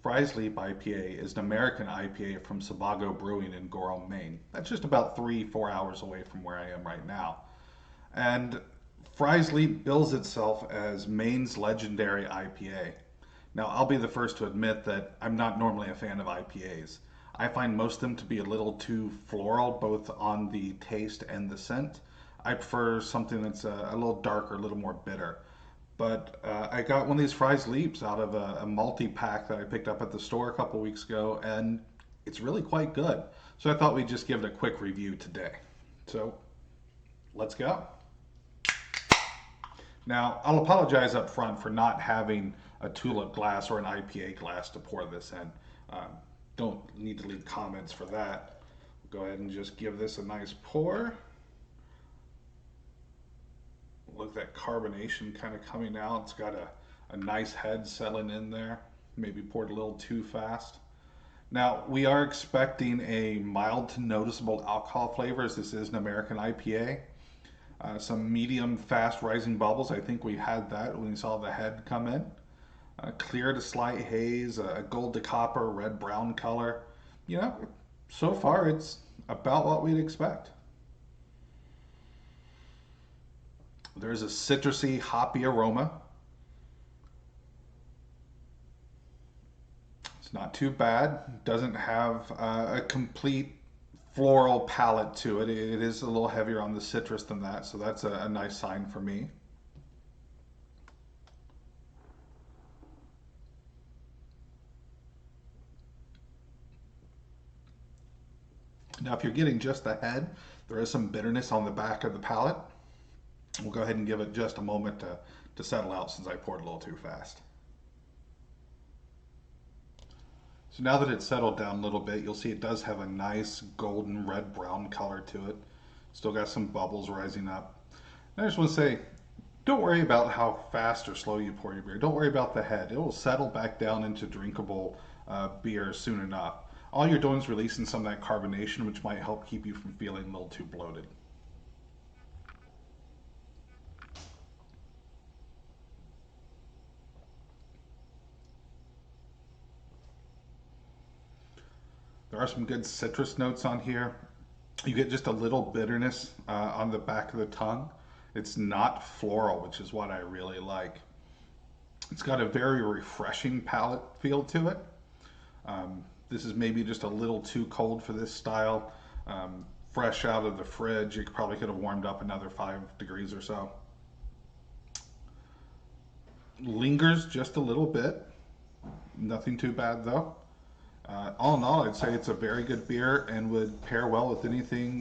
Frye's IPA is an American IPA from Sebago Brewing in Gorham, Maine. That's just about 3, 4 hours away from where I am right now. And Frye's bills itself as Maine's legendary IPA. Now, I'll be the first to admit that I'm not normally a fan of IPAs. I find most of them to be a little too floral, both on the taste and the scent. I prefer something that's a little darker, a little more bitter. But I got one of these Fry's Leaps out of a multi-pack that I picked up at the store a couple weeks ago, and it's really quite good. So I thought we'd just give it a quick review today. So let's go. Now, I'll apologize up front for not having a tulip glass or an IPA glass to pour this in. Um, don't need to leave comments for that. Go ahead and just give this a nice pour. Look at that carbonation kind of coming out. It's got a nice head settling in there. Maybe poured a little too fast. Now, we are expecting a mild to noticeable alcohol flavor as this is an American IPA. Some medium fast rising bubbles. I think we had that when we saw the head come in. Clear to slight haze, a gold to copper, red brown color. You know, so far it's about what we'd expect. There's a citrusy, hoppy aroma. It's not too bad. Doesn't have a complete floral palette to it. It is a little heavier on the citrus than that, so that's a nice sign for me. Now, if you're getting just the head, there is some bitterness on the back of the palate. We'll go ahead and give it just a moment to settle out since I poured a little too fast. So now that it's settled down a little bit, you'll see it does have a nice golden red brown color to it. Still got some bubbles rising up. And I just want to say, don't worry about how fast or slow you pour your beer. Don't worry about the head. It will settle back down into drinkable beer soon enough. All you're doing is releasing some of that carbonation, which might help keep you from feeling a little too bloated. There are some good citrus notes on here. You get just a little bitterness on the back of the tongue. It's not floral, which is what I really like. It's got a very refreshing palate feel to it. This is maybe just a little too cold for this style. Fresh out of the fridge, you probably could have warmed up another 5 degrees or so. Lingers just a little bit. Nothing too bad though. All in all, I'd say it's a very good beer and would pair well with anything